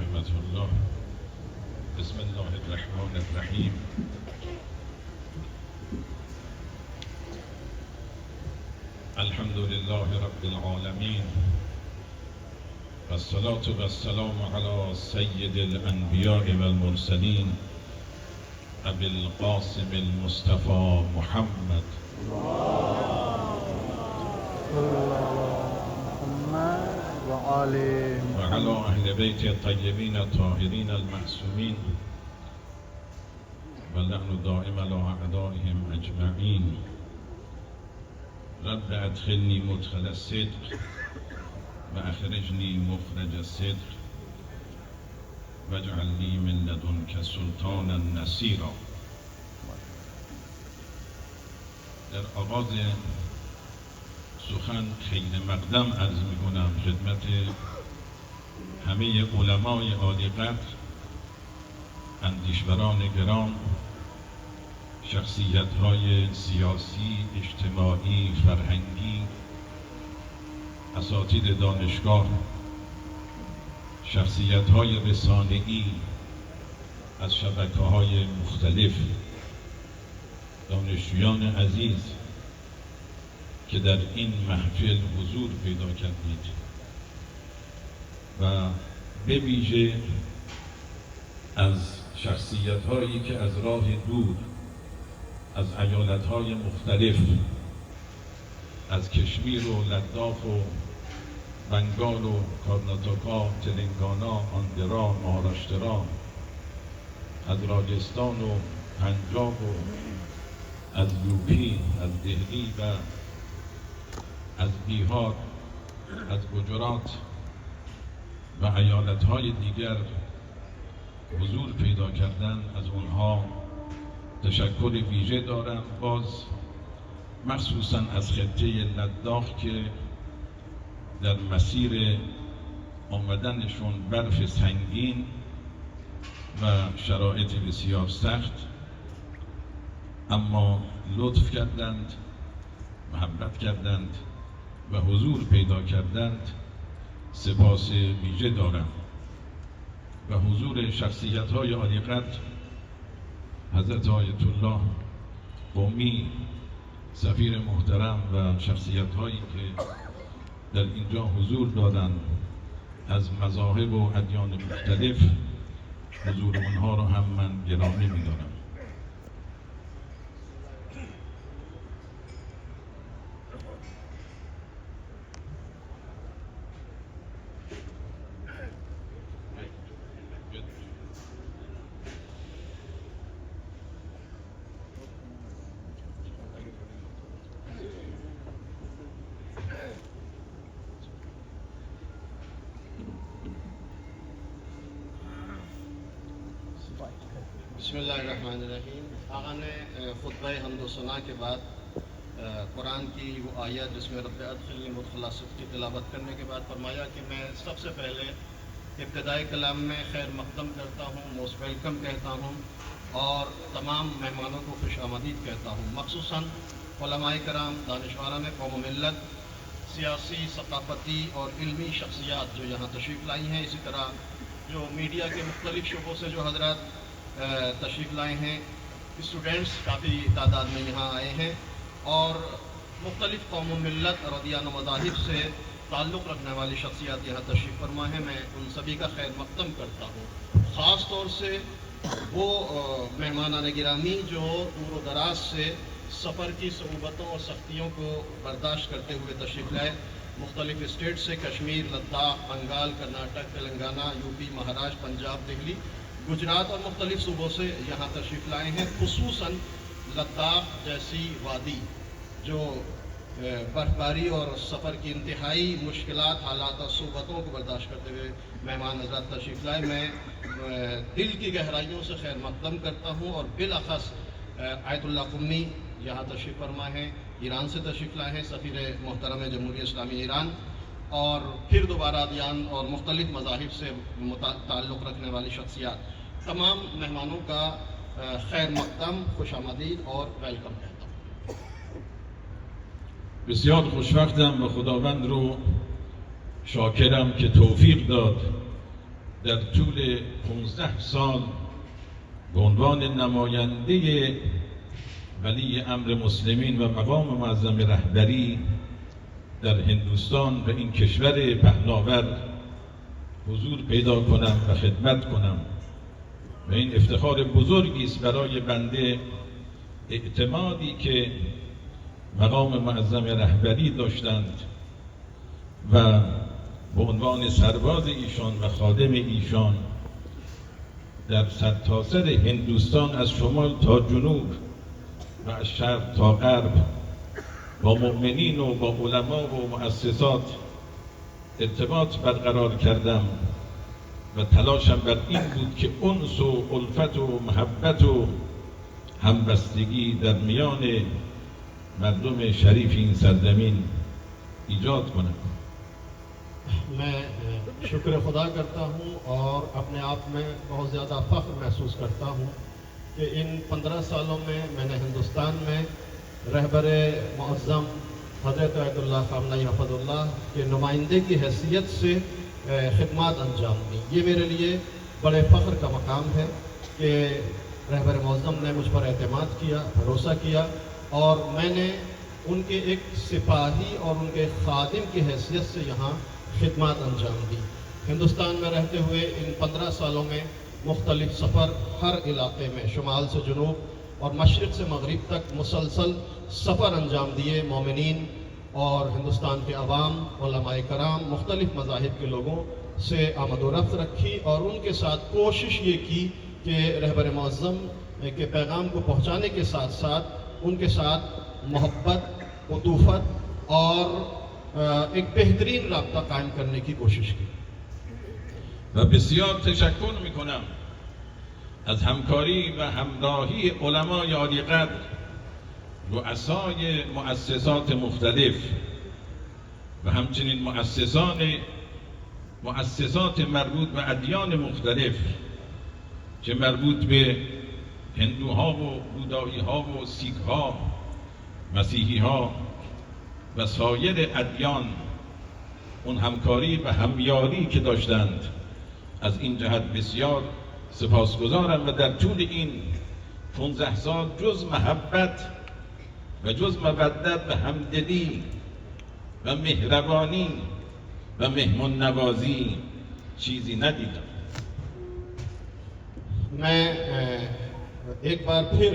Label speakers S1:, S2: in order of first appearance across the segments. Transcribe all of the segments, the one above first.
S1: ورحمة الله. بسم الله الرحمن الرحیم. الحمد لله رب العالمين والصلاة والسلام على سيد الأنبياء والمرسلين أبي القاسم المصطفى محمد وعلى أهل بيت الطيبين الطاهرين المعصومين واللعن الدائم على أعدائهم أجمعين. رب ادخلني مدخل الصدق واخرجني مخرج الصدق واجعل لي من لدنك سلطانا نصيرا. در آغاز سخن خیر مقدم عرض میکنم خدمت همه علمای عالی قدر، اندیشوران گرام، شخصیت‌های سیاسی، اجتماعی، فرهنگی، اساتید دانشگاه، شخصیت‌های رسانه‌ای از شبکه‌های مختلف، دانشجویان عزیز که در این محفل حضور پیدا کردید و به ویژه از شخصیت‌هایی که از راه دور از ایالت‌های مختلف، از کشمیر و لداخ و بنگال و کارناتاکا، تلنگانا، آندھرا، مهاراشترا، از راجستان و پنجاب و از یوپی، از دهلی و از بیهار، از گجرات و ایالت‌های دیگر حضور پیدا کردن، از اونها تشکر ویژه دارم. باز مخصوصا از خطه لداخ که در مسیر آمدنشون برف سنگین و شرایط بسیار سخت، اما لطف کردند، محبت کردند و حضور پیدا کردند، سپاس ویژه دارم. و حضور شخصیت‌های عالی قدر حضرت آیت الله قمی، سفیر محترم و شخصیت‌هایی که در اینجا حضور دادند از مذاهب و ادیان مختلف، حضور اونها رو هم من گرامی می‌دارم.
S2: बिस्मिल्लाहिर्रहमानिर्रहीम। आगा ने खुतबा हम्द सना के बाद कुरान की वो आयत जिसमें रब्ब अदखिलनी मुदखला सिद्क़ की तिलावत करने के बाद फरमाया कि मैं सबसे पहले इब्तिदाई कलाम में खैर मक़दम करता हूँ, मोस्ट वेलकम कहता हूँ और तमाम मेहमानों को खुश आमदीद कहता हूँ। मख़सूसन उलमाए कराम, दानिशवारान कौम मिल्लत, सियासी, सक़ाफ़ती और इल्मी शख्सियात जो यहाँ तशरीफ़ लाई हैं, इसी तरह जो मीडिया के मुख्तलिफ़ शुबों से जो हज़रात तशरीफ़ लाए हैं, स्टूडेंट्स काफ़ी तादाद में यहाँ आए हैं और मुख्तलिफ़ कौम मिल्लत और अदियान मज़ाहिब से ताल्लुक़ रखने वाली शख्सियात यहाँ तशरीफ़ फरमा है। मैं उन सभी का खैर मक़दम करता हूँ। ख़ास तौर से वो मेहमानान गिरामी जो दूर व दराज से सफ़र की सऊबतों और सख्तियों को बर्दाश्त करते हुए तशरीफ़ लाए। मुख्तलिफ़ स्टेट से कश्मीर, लद्दाख, बंगाल, कर्नाटक, तेलंगाना, यूपी, महाराष्ट्र, पंजाब, दिल्ली, गुजरात और मुख्तलिफ़ सूबों से यहाँ तशरीफ़ लाए हैं। खुसूसन लद्दाख जैसी वादी जो बर्फबारी और सफ़र की इंतहाई मुश्किलात, हालात और सूबतों को बर्दाश्त करते हुए मेहमान हज़रात तशरीफ़ लाए, मैं दिल की गहराइयों से खैर मक़दम करता हूँ। और बिलख़ास आयतुल्लाह क़ुम्मी यहाँ तशरीफ़ फरमा हैं, ईरान से तशरीफ़ लाए हैं, सफ़ीर मोहतरम जमहूरियत इस्लामी ईरान, और फिर दोबारा अदियान और मुख्तलिफ़ मज़ाहिब से ताल्लुक़ रखने वाली शख्सियात, तमाम मेहमानों का खैर मक़दम, खुश आमदीद और वेलकम कहता हूँ।
S1: بسیار خوشوقتم و خداوند رو شاکرم که توفیق داد در طول 15 سال به عنوان نماینده ولی امر مسلمین و مقام معظم رهبری در هندوستان و این کشور پهناور حضور پیدا کنم و خدمت کنم و این افتخار بزرگی است برای بنده. اعتمادی که مقام معظم رهبری داشتند و به عنوان سرباز ایشان و خادم ایشان در سرتاسر هندوستان از شمال تا جنوب و از شرق تا غرب با مؤمنین و با علما و مؤسسات ارتباط برقرار کردم و تلاشم بر این بود که انس و الفت و محبت و همبستگی در میان مردم شریف این سرزمین ایجاد کنم.
S2: मैं शुक्र खुदा करता हूँ और अपने आप में बहुत ज़्यादा फ़ख्र महसूस करता हूँ कि इन 15 सालों में मैंने हिंदुस्तान में रहबर मुअज़्ज़म हज़रत अयतुल्लाह ख़ामनई हफ़ज़ुल्लाह के नुमाइंदे की हैसियत से खिदमत अंजाम दी। ये मेरे लिए बड़े फ़ख्र का मकाम है कि रहबर मुअज़्ज़म ने मुझ पर एतमाद किया, भरोसा किया और मैंने उनके एक सिपाही और उनके खादिम की हैसियत से यहाँ खिदमत अंजाम दी। हिंदुस्तान में रहते हुए इन 15 सालों में मुख्तलिफ सफ़र हर इलाके में शुमाल से जुनूब और मशरिक़ से मगरिब तक मुसलसल सफ़र अंजाम दिए। मोमिनीन और हिंदुस्तान के अवाम, उलमाए कराम, मुख्तलिफ मज़ाहिब के लोगों से आमद व रफ्त रखी और उनके साथ कोशिश ये की कि रहबर मुअज़्ज़म के पैगाम को पहुँचाने के साथ साथ उनके साथ मोहब्बत, उतूफ़त और एक बेहतरीन राब्ता कायम करने की कोशिश की।
S1: و بسیار تشکر میکنم از همکاری و همراهی علمای عالی قدر، رؤسای مؤسسات مختلف و همچنین مؤسسات مربوط به ادیان مختلف که مربوط به هندوها و بوداییها و سیکها، مسیحیها و سایر ادیان، اون همکاری و همیاری که داشتند از این جهت بسیار سپاسگزارم و در طول این 15 سال جز محبت و جز مودت و همدلی و مهربانی و مهمان نوازی چیزی ندیدم.
S2: मैं एक बार फिर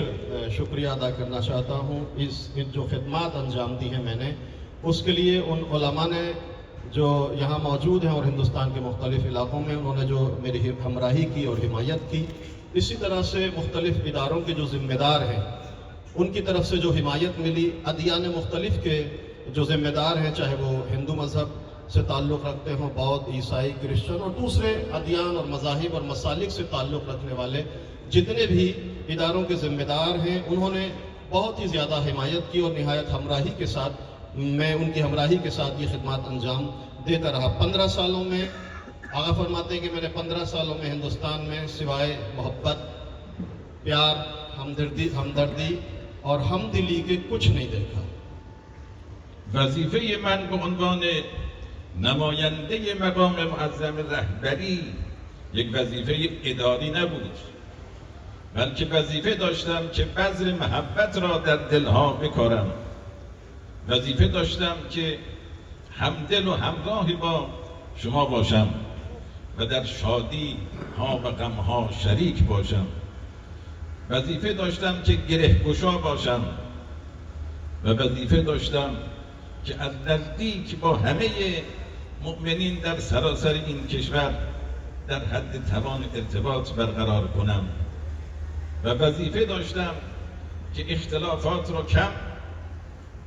S2: शुक्रिया अदा करना चाहता हूँ इस जो खिदमत अंजाम दी है मैंने, उसके लिए उन उलमा ने जो यहाँ मौजूद हैं और हिंदुस्तान के मुख्तलिफ़ इलाक़ों में उन्होंने जो मेरी हमराही की और हिमायत की। इसी तरह से मुख्तलिफ़ इदारों के जो ज़िम्मेदार हैं उनकी तरफ से जो हिमायत मिली, अदियान मुख्तलिफ़ के जो ज़िम्मेदार हैं, चाहे वो हिंदू मज़हब से ताल्लुक़ रखते हों, बौद्ध, ईसाई, क्रिश्चन और दूसरे अदियान और मज़ाहिब और मसालिक से ताल्लुक़ रखने वाले जितने भी इदारों के ज़िम्मेदार हैं, उन्होंने बहुत ही ज़्यादा हिमायत की और निहायत हमराही के साथ मैं उनकी हमराही के साथ ये खिदमत अंजाम देता रहा। 15 सालों में आगा फरमाते हैं कि मैंने 15 सालों में हिंदुस्तान में सिवाय मोहब्बत, प्यार, हमदर्दी और हमदिली के कुछ नहीं देखा।
S1: वजीफे من به عنوان نماینده مقام معظم رهبری یک وظیفه اداری نبود، بلکه وظیفه داشتم که بذر محبت را در دلها بکارم. وظیفه داشتم که همدل و همراهی با شما باشم و در شادی ها و غم ها شریک باشم. وظیفه داشتم که گره‌گشا باشم و وظیفه داشتم که از نزدیک با همه مؤمنین در سراسر این کشور در حد توان ارتباط برقرار کنم و وظیفه داشتم که اختلافات را کم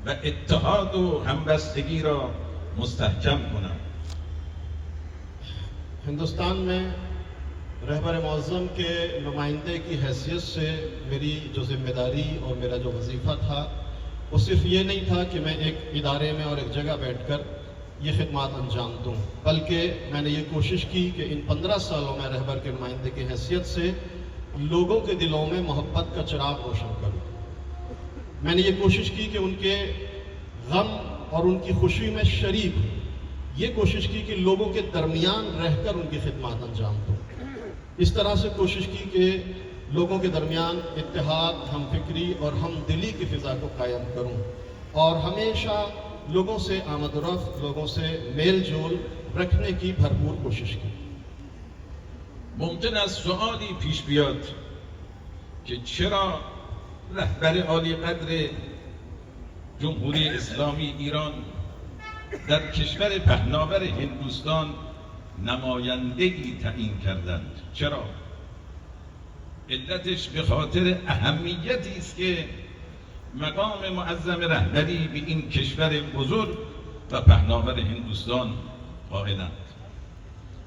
S1: و اتحاد و همبستگی را مستحکم کنم.
S2: हिंदुस्तान में रहबर मुअज़्ज़म के नुमाइंदे की हैसियत से मेरी जो ज़िम्मेदारी और मेरा जो वजीफ़ा था वो सिर्फ ये नहीं था कि मैं एक इदारे में और एक जगह बैठकर ये खिदमत अंजाम दूँ, बल्कि मैंने ये कोशिश की कि इन 15 सालों में रहबर के नुमाइंदे की हैसियत से लोगों के दिलों में मोहब्बत का चिराग रोशन करूँ। मैंने ये कोशिश की कि उनके गम और उनकी खुशी में शरीक हूँ। ये कोशिश की कि लोगों के दरमियान रहकर उनकी खिदमत अंजाम दूँ। इस तरह से कोशिश की कि लोगों के दरमियान इत्तेहाद, हमफिक्री और हमदिली की फ़िज़ा को कायम करूँ और हमेशा लोगों से आमद-ओ-रफ़्त, लोगों से मेल जोल रखने की भरपूर कोशिश की।
S1: ممکن است سوالی پیش بیاد که چرا رهبر عالی قدر جمهوری اسلامی ایران در کشور پهناور هندوستان نمایندگی تعیین کردند؟ چرا؟ علتش به خاطر اهمیتی است که مقام معظم رهبری به این کشور بزرگ و پهناور هندوستان قائلند.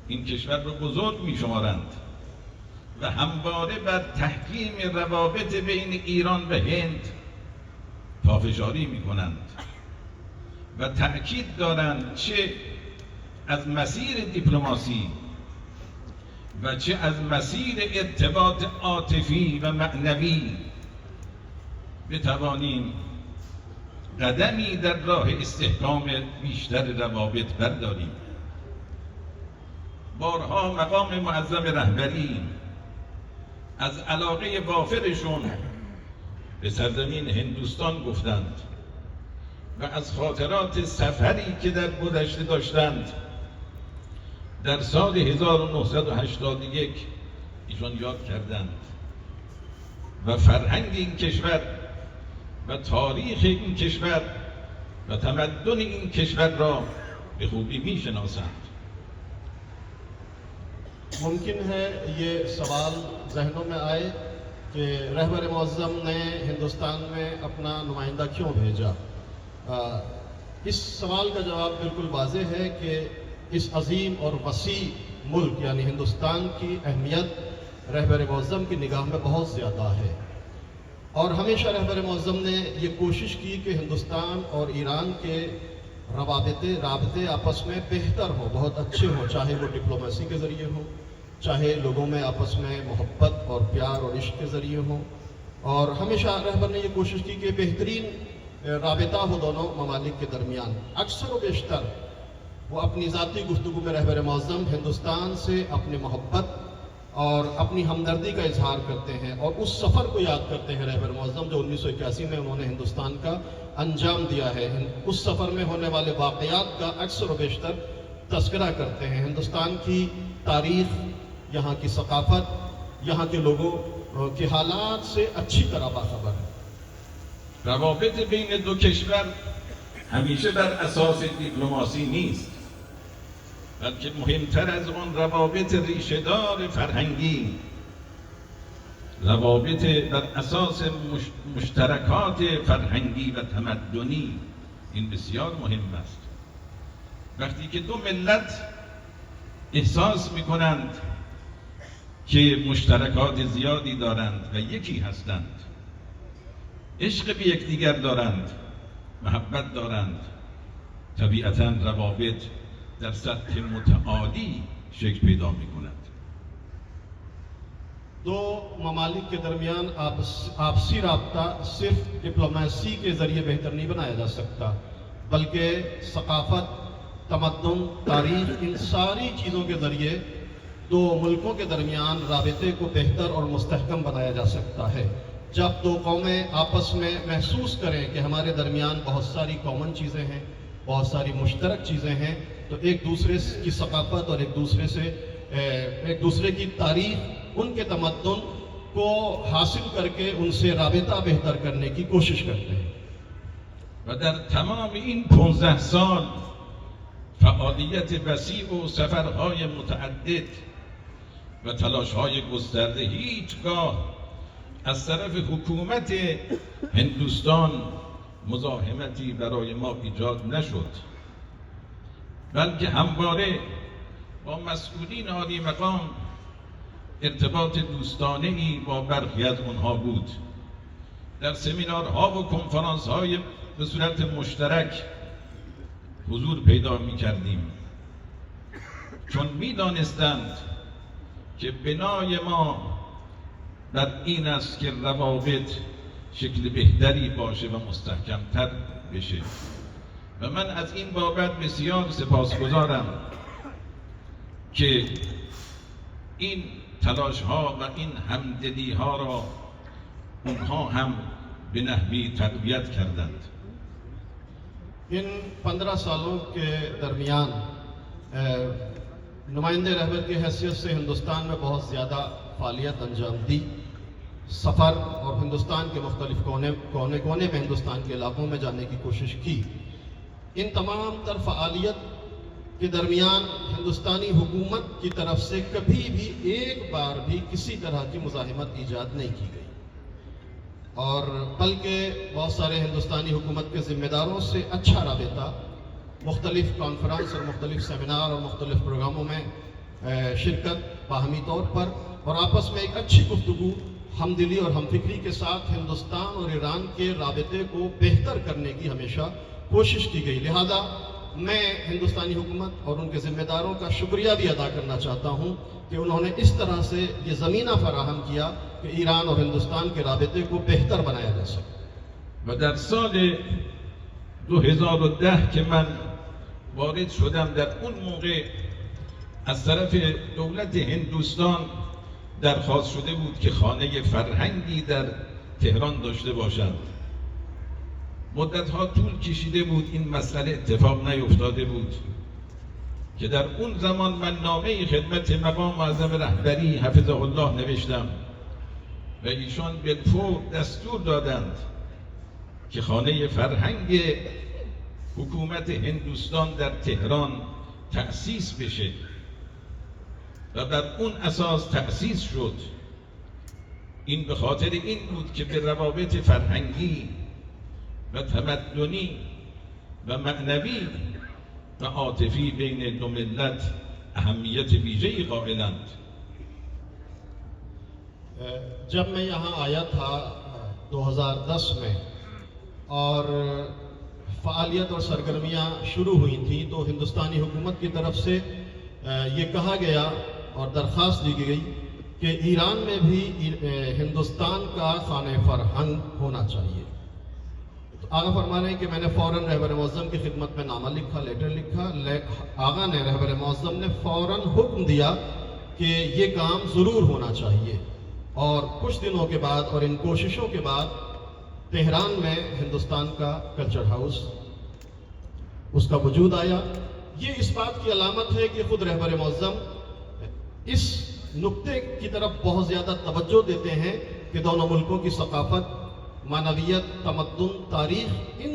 S1: این کشور رو بزرگ می شمارند و همواره بر تحکیم روابط بین ایران و هند پافشاری می کنند و تأکید دارند چه از مسیر دیپلماسی و چه از مسیر ارتباط عاطفی و معنوی بتوانیم قدمی در راه استحکام بیشتر روابط برداریم. بارها مقام معظم رهبری از علاقه وافرشون به سرزمین هندوستان گفتند و از خاطرات سفری که در گذشته داشتند در سال 1981 ایشان یاد کردند و فرهنگ این کشور و تاریخ این کشور و تمدن این کشور را به خوبی میشناسند.
S2: मुमकिन है ये सवाल जहनों में आए कि रहबर मुअज़्ज़म ने हिंदुस्तान में अपना नुमाइंदा क्यों भेजा। इस सवाल का जवाब बिल्कुल वाज़ेह है कि इस अजीम और वसी मुल्क यानी हिंदुस्तान की अहमियत रहबर मुअज़्ज़म की निगाह में बहुत ज़्यादा है और हमेशा रहबर मुअज़्ज़म ने ये कोशिश की कि हिंदुस्तान और ईरान के राबते आपस में बेहतर हो, बहुत अच्छे हो, चाहे वो डिप्लोमेसी के ज़रिए हो, चाहे लोगों में आपस में मोहब्बत और प्यार और इश्क के ज़रिए हो। और हमेशा रहबर ने ये कोशिश की कि बेहतरीन राबता हो दोनों ममालिक के दरमियान। अक्सर व बेशतर वो अपनी ज़ाती गुफ्तगू में रहबर मुअज़्ज़म हिंदुस्तान से अपनी मोहब्बत और अपनी हमदर्दी का इजहार करते हैं और उस सफ़र को याद करते हैं रहबर मुअज़्ज़म जो 1981 में उन्होंने हिंदुस्तान का अंजाम दिया है। उस सफ़र में होने वाले वाक़यात का अक्सर व बेशतर तज़किरा करते हैं। हिंदुस्तान की तारीख़, यहाँ की सकाफ़त, यहाँ के लोगों के हालात से अच्छी तरह बाखबर है।
S1: روابط بین دو کشور همیشه بر اساس دیپلماسی نیست، بلکه مهمتر از اون روابط ریشه‌دار فرهنگی، روابط بر اساس مشترکات فرهنگی و تمدنی، این بسیار مهم است. وقتی که دو ملت احساس می‌کنند که مشترکات زیادی دارند و یکی هستند، عشق به یکدیگر دارند، محبت دارند، طبیعتاً روابط در سطح متعالی شکل پیدا می‌کند.
S2: दो ममालिक के दरमियान आपसी रब्ता सिर्फ डिप्लोमेसी के ज़रिए बेहतर नहीं बनाया जा सकता, बल्कि सकाफ़त, तमद्दुन, तारीख़, इन सारी चीज़ों के ज़रिए दो मुल्कों के दरमियान राबते को बेहतर और मुस्तहकम बनाया जा सकता है। जब दो कौमें आपस में महसूस करें कि हमारे दरमियान बहुत सारी कॉमन चीज़ें हैं, बहुत सारी मुश्तरक चीज़ें हैं, तो एक दूसरे की सकाफ़त और एक दूसरे की तारीख़, उनके तमद्दुन को हासिल करके उनसे राबता बेहतर करने की कोशिश करते हैं।
S1: و در تمام این 15 سال فعالیت وسیع و سفرهای متعدد و تلاش‌های گسترده هیچگاه از طرف حکومت هندوستان مزاحمتی برای ما ایجاد نشد، بلکه همواره با مسئولین عالی مقام ارتباط دوستانه‌ای با برخی از اونها بود. در سمینارها و کنفرانس‌های به صورت مشترک حضور پیدا می‌کردیم، چون می‌دانستند که بنای ما بر این است که روابط شکل بهتری باشه و مستحکم‌تر بشه و و من از این بابت بسیار سپاسگزارم که این تلاش ها و این همدلی ها را اونها هم به نحوی تقویت کردند.
S2: इन 15 सालों के दरमियान नुमाइंदे रहबर की हैसियत से हिंदुस्तान में बहुत ज़्यादा फ़ालियत अंजाम दी। सफ़र और हिंदुस्तान के मुख्तलिफ कोने कोने में हिंदुस्तान के इलाकों में जाने की कोशिश की। इन तमाम तर फ़ालियत के दरमियान हिंदुस्तानी हुकूमत की तरफ से कभी भी एक बार भी किसी तरह की मुज़ाहिमत ईजाद नहीं की गई, और बल्कि बहुत सारे हिंदुस्तानी हुकूमत के ज़िम्मेदारों से अच्छा राबिता, मुख्तलिफ़ कॉन्फ्रेंस और मुख्तलिफ़ सेमिनार और मुख्तलिफ़ प्रोग्रामों में शिरकत बाहमी तौर पर, और आपस में एक अच्छी गुफ्तगू, हमदिली और हमफिक्री के साथ हिंदुस्तान और ईरान के राबिते को बेहतर करने की हमेशा कोशिश की गई। लिहाजा मैं हिंदुस्तानी हुकूमत और उनके ज़िम्मेदारों का शुक्रिया भी अदा करना चाहता हूँ कि उन्होंने इस तरह से ये ज़मीना फराहम किया कि ईरान और हिंदुस्तान के राबिते को बेहतर बनाया जा सके।
S1: و در سال 2010 که من وارد شدم، در اون موقع از طرف دولت هندوستان درخواست شده بود که خانه فرهنگی در تهران داشته باشند. مدتها طول کشیده بود، این مسئله اتفاق نیفتاده بود که در اون زمان من نامه خدمت مقام معظم رهبری حفظه الله نوشتم و ایشان بالفور دستور دادند که خانه فرهنگ حکومت هندوستان در تهران تأسیس بشه و بر اون اساس تأسیس شد. این به خاطر این بود که به روابط فرهنگی و تمدنی و معنوی و عاطفی بین دو ملت اهمیت ویژه‌ای قائلند.
S2: जब मैं यहाँ आया था 2010 में और फ़ालियत और सरगर्मियाँ शुरू हुई थी, तो हिंदुस्तानी हुकूमत की तरफ से ये कहा गया और दरख्वास्त दी गई कि ईरान में भी हिंदुस्तान का खाने फरहंग होना चाहिए। तो आगा फरमा रहे हैं कि मैंने फ़ौरन रहबर मुअज़्ज़म की खिदमत में नामा लिखा, लेटर लिखा। आगा ने, रहबर मुअज़्ज़म ने फ़ौरन हुक्म दिया कि ये काम ज़रूर होना चाहिए, और कुछ दिनों के बाद और इन कोशिशों के बाद तेहरान में हिंदुस्तान का कल्चर हाउस उसका वजूद आया। ये इस बात की अलामत है कि ख़ुद रहबर मुअज़्ज़म इस नुक्ते की तरफ बहुत ज़्यादा तवज्जो देते हैं कि दोनों मुल्कों की सकाफ़त, मानवियत, तमद्दुन, तारीख़, इन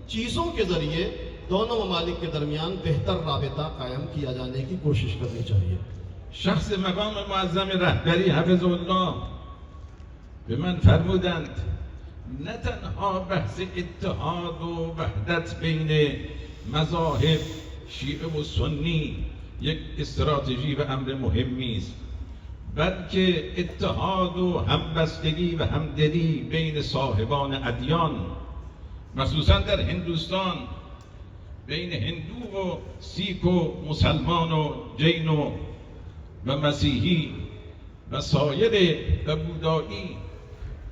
S2: चीज़ों के ज़रिए दोनों ममालिक के दरमियान बेहतर राबिता कायम किया जाने की कोशिश करनी चाहिए।
S1: شخص مقام معظم رهبری حفظه الله به من فرمودند نه تنها بحث اتحاد و وحدت بین مذاهب شیعه و سنی یک استراتژی و امر مهمی است، بلکه اتحاد و همبستگی و همدلی بین صاحبان ادیان، مخصوصا در هندوستان بین هندو و سیک و مسلمان و جین و مسیحی و سایر و بودایی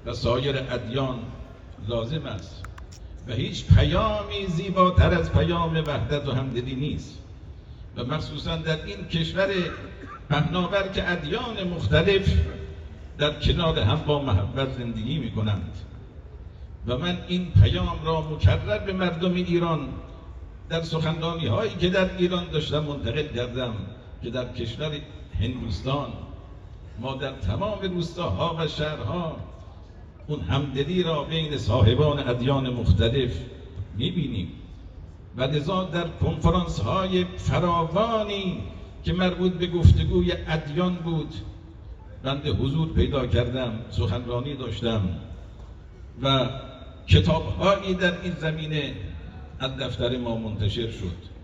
S1: و سایر ادیان لازم است و هیچ پیامی زیباتر از پیام وحدت و همدلی نیست، و مخصوصا در این کشور پهناور که ادیان مختلف در کنار هم با محبت زندگی می کنند. و من این پیام را مکرر به مردم ایران در سخنرانی هایی که در ایران داشتم منتقل کردم که در کشور هندوستان ما در تمام روستاها و شهرها اون همدلی را بین صاحبان ادیان مختلف می‌بینیم، و لذا در کنفرانس های فراوانی که مربوط به گفتگوی ادیان بود بنده حضور پیدا کردم، سخنرانی داشتم و کتاب‌هایی در این زمینه از دفتر ما منتشر شد.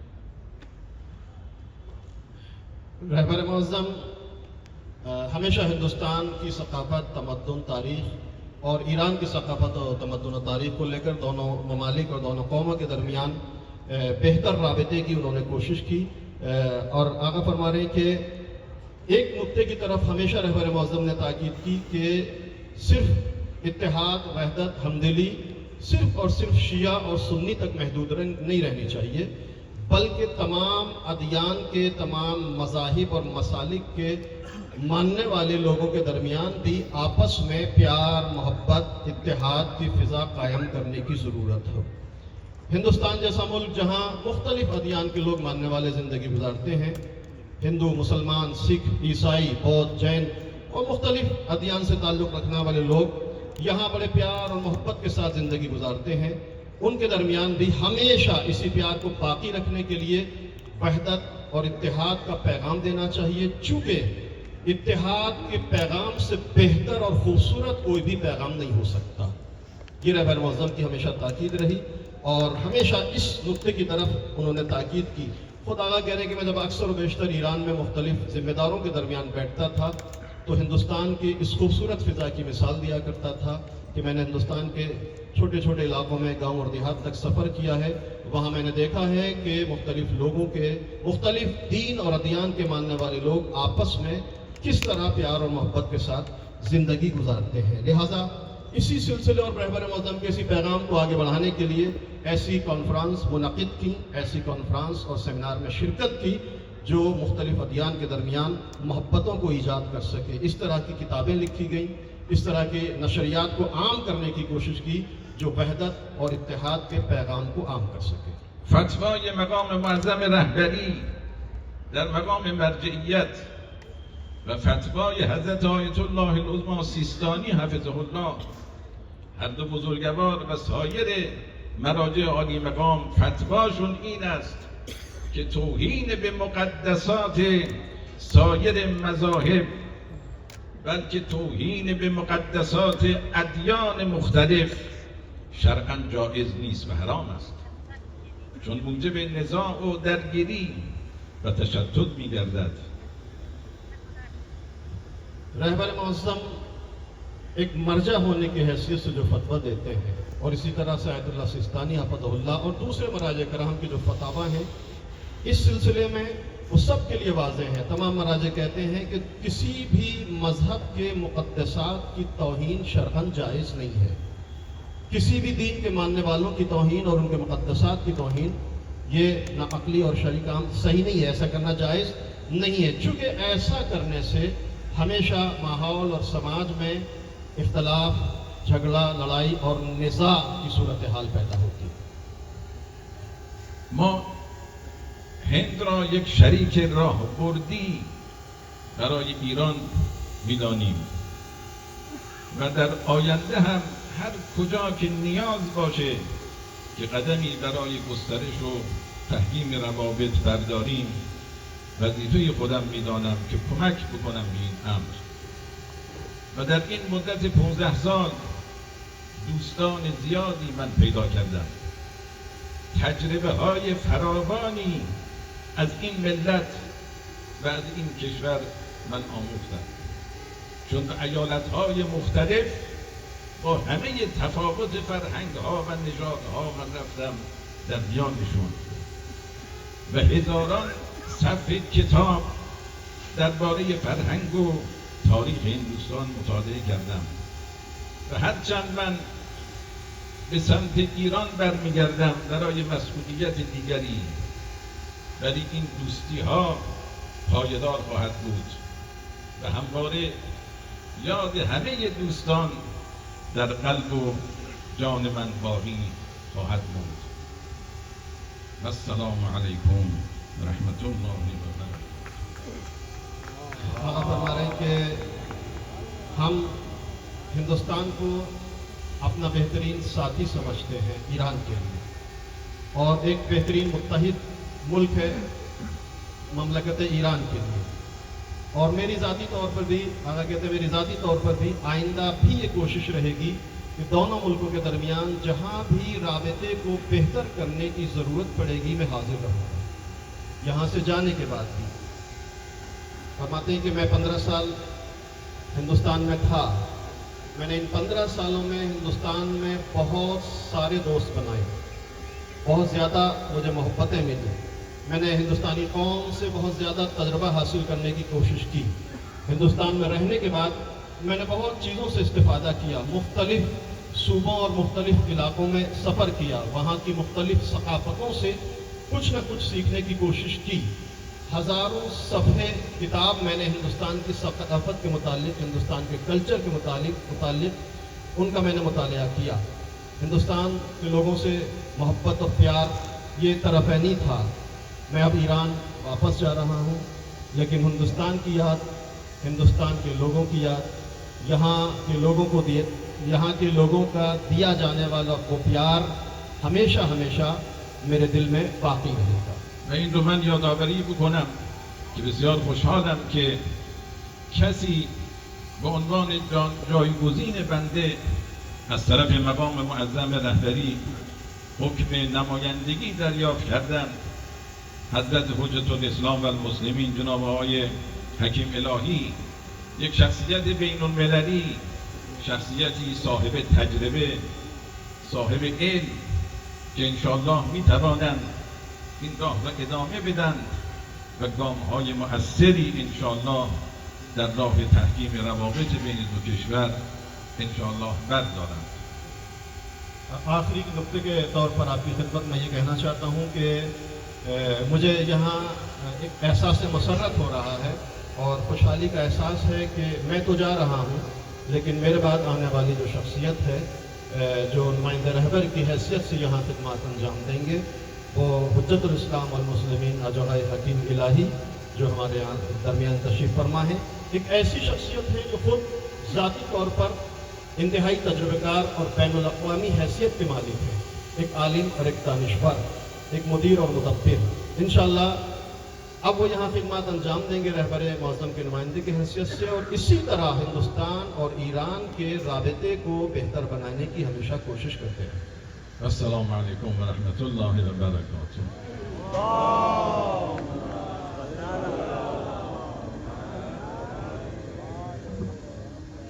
S2: रहबर मुअज़्ज़म हमेशा हिंदुस्तान की सकाफ़त, तमद्दुन, तारीख़ और ईरान की सकाफ़त और तमद्दुन और तारीख़ को लेकर दोनों ममालिक और दोनों कौमों के दरमियान बेहतर राबिते की उन्होंने कोशिश की। और आगा फरमा रहे हैं कि एक नुक्ते की तरफ हमेशा रहबर मुअज़्ज़म ने ताकीद की कि सिर्फ इत्तेहाद, वहदत, हमदिली सिर्फ और सिर्फ शिया और सुन्नी तक महदूद नहीं रहनी चाहिए, बल्कि तमाम अदियान के, तमाम मज़ाहिब और मसालिक के मानने वाले लोगों के दरमियान भी आपस में प्यार, मोहब्बत, इत्तेहाद की फ़िज़ा कायम करने की ज़रूरत हो। हिंदुस्तान जैसा मुल्क जहाँ मुख्तलिफ अदियान के लोग मानने वाले ज़िंदगी गुजारते हैं, हिंदू, मुसलमान, सिख, ईसाई, बौद्ध, जैन और मुख्तलिफ अदियान से ताल्लुक़ रखने वाले लोग यहाँ बड़े प्यार और मोहब्बत के साथ ज़िंदगी गुजारते हैं, उनके दरमियान भी हमेशा इसी प्यार को बाकी रखने के लिए वहदत और इत्तेहाद का पैगाम देना चाहिए, चूँकि इत्तेहाद के पैगाम से बेहतर और खूबसूरत कोई भी पैगाम नहीं हो सकता। ये रहबर मुअज़्ज़म की हमेशा ताकीद रही और हमेशा इस नुक्ते की तरफ उन्होंने ताकीद की। खुद आगा कह रहे हैं कि मैं जब अक्सर व बेशतर ईरान में मुख्तलिफ ज़िम्मेदारों के दरमियान बैठता था तो हिंदुस्तान की इस खूबसूरत फ़िज़ा की मिसाल दिया करता था कि मैंने हिंदुस्तान के छोटे छोटे इलाकों में, गांव और देहात तक सफ़र किया है। वहाँ मैंने देखा है कि मुख्तलिफ लोगों के, मुख्तलिफ दीन और अदियान के मानने वाले लोग आपस में किस तरह प्यार और मोहब्बत के साथ ज़िंदगी गुजारते हैं। लिहाजा इसी सिलसिले और रहबर मुअज़्ज़म के इसी पैगाम को आगे बढ़ाने के लिए ऐसी कॉन्फ्रेंस मुनक़िद की, ऐसी कॉन्फ्रेंस और सेमिनार में शिरकत की जो मुख्तलिफ अदियान के दरमियान मोहब्बतों को ईजाद कर सके। इस तरह की किताबें लिखी गई, इस तरह के नशरियात को आम करने की कोशिश की जो वहदत और इत्तेहाद के पैगाम को आम कर सके।
S1: فتوای مقام معظم رهبری در مقام مرجعیت و فتوای حضرت آیت الله العظمی سیستانی حفظه الله، هر دو بزرگوار و سایر مراجع عالی مقام، فتواشون این است که توهین به مقدسات سایر مذاهب، بلکه توهین به مقدسات ادیان مختلف شرعاً جایز نیست و حرام است، چون موجب نزاع و درگیری و تشتت می‌گردد.
S2: रहबर मुअज़्ज़म एक मर्जा होने की हैसियत से जो फतवा देते हैं और इसी तरह से आयतुल्लाह सिस्तानी हफ़ज़हुल्लाह और दूसरे मराजे कराम के जो फतावा हैं, इस सिलसिले में वो सब के लिए वाज़ेह है। तमाम मराजे कहते हैं कि किसी भी मज़हब के मुक़द्दसात की तौहीन शरअन जायज़ नहीं है। किसी भी दीन के मानने वालों की तौहीन और उनके मुक़द्दसात की तौहीन ये ना अक़ली और शरई काम सही नहीं है, ऐसा करना जायज़ नहीं है, चूँकि ऐसा करने से हमेशा माहौल और समाज में इख्तलाफ, झगड़ा, लड़ाई और निज़ा की सूरत हाल पैदा होती है।
S1: ما هند را یک شریک راهبردی برای ایران می‌دانیم و در آینده هم هر کجا که نیاز باشه که قدمی برای گسترش و تحکیم روابط برداریم، وظیفه خودم می‌دانم که کمک بکنم به این امر. و در این مدت 15 سال دوستان زیادی من پیدا کردم، تجربه های فراوانی از این ملت و از این کشور من آموختم، چون به ایالت های مختلف با همه تفاوت فرهنگ ها و نژاد ها من رفتم در میانشون و هزاران صفحه کتاب درباره فرهنگ و تاریخ هندوستان مطالعه کردم و هرچند من به سمت ایران برمیگردم برای مسئولیت دیگری، ولی این دوستی ها پایدار خواهد بود و همواره یاد همه دوستان در قلب و جان من باقی خواهد بود. السلام علیکم و رحمت الله و برکاته.
S2: आगा फरमा रहे हैं कि हम हिंदुस्तान को अपना बेहतरीन साथी समझते हैं ईरान के लिए, और एक बेहतरीन मुत्तहिद मुल्क है ममलकत ईरान के लिए। और मेरी ज़ाती तौर पर भी, आगा कहते हैं मेरी ज़ाती तौर पर भी आइंदा भी ये कोशिश रहेगी कि दोनों मुल्कों के दरमियान जहाँ भी राबते को बेहतर करने की ज़रूरत पड़ेगी मैं हाजिर रहूँगा। यहाँ से जाने के बाद भी फरमाते हैं कि मैं 15 साल हिंदुस्तान में था। मैंने इन 15 सालों में हिंदुस्तान में बहुत सारे दोस्त बनाए, बहुत ज़्यादा मुझे मोहब्बतें मिली। मैंने हिंदुस्तानी कौम से बहुत ज़्यादा तजर्बा हासिल करने की कोशिश की। हिंदुस्तान में रहने के बाद मैंने बहुत चीज़ों से इस्तिफ़ादा किया, मुख्तलिफ सूबों और मुख्तलिफ इलाकों में सफ़र किया, वहाँ की मुख्तलिफ सकाफ़तों से कुछ न कुछ सीखने की कोशिश की। हज़ारों सफ़े किताब मैंने हिंदुस्तान की सकाफ़त के मुतालिक, हिंदुस्तान के कल्चर के मुतालिक उनका मैंने मुतालिया किया। हिंदुस्तान के लोगों से मोहब्बत और प्यार ये तरफ़ैनी था। मैं अब ईरान वापस जा रहा हूँ, लेकिन हिंदुस्तान की याद, हिंदुस्तान के लोगों की याद, यहाँ के लोगों का दिया जाने वाला वो प्यार हमेशा हमेशा मेरे दिल में बाकी रहेगा।
S1: و این رو من یادآوری بکنم که بسیار خوشحالم که کسی به عنوان جایگزین بنده از طرف مقام معظم رهبری حکم نمایندگی دریافت کردن. حضرت حجت الاسلام و المسلمین جناب آقای حکیم الهی یک شخصیت بین المللی، شخصیتی صاحب تجربه، صاحب علم که انشاءالله میتوانند این راه را ادامه بدن و گام‌های مؤثری انشاءالله در راه تحکیم روابط بین دو کشور انشاءالله بردارند.
S2: आखिरी नुक्ते के तौर पर आपकी खिदमत में ये कहना चाहता हूँ कि मुझे यहाँ एक एहसास मसरत हो रहा है और खुशहाली का एहसास है कि मैं तो जा रहा हूँ, लेकिन मेरे बाद आने वाली जो शख्सियत है, जो नुमाइंदा रहबर की हैसियत से यहाँ खिदमत अंजाम देंगे, वो हुज्जतुल इस्लाम वल मुस्लिमीन अजहाय हकीम इलाही जो हमारे यहाँ दरमियान तशरीफ़ फरमा है, एक ऐसी शख्सियत है जो खुद ज़ाती तौर पर इंतहाई तजुर्बेकार और बैनुल अक़वामी हैसियत के मालिक है, एक आलिम और एक दानिशवर, एक मुदीर और मुदब्बिर। इंशाअल्लाह अब वो यहाँ खिदमत अंजाम देंगे रहबर मौज़म के नुमाइंदे की हैसियत से, और इसी तरह हिंदुस्तान और ईरान के राबिते को बेहतर बनाने की हमेशा कोशिश करते हैं।
S1: अस्सलामु अलैकुम व रहमतुल्लाहि व बरकातुहू।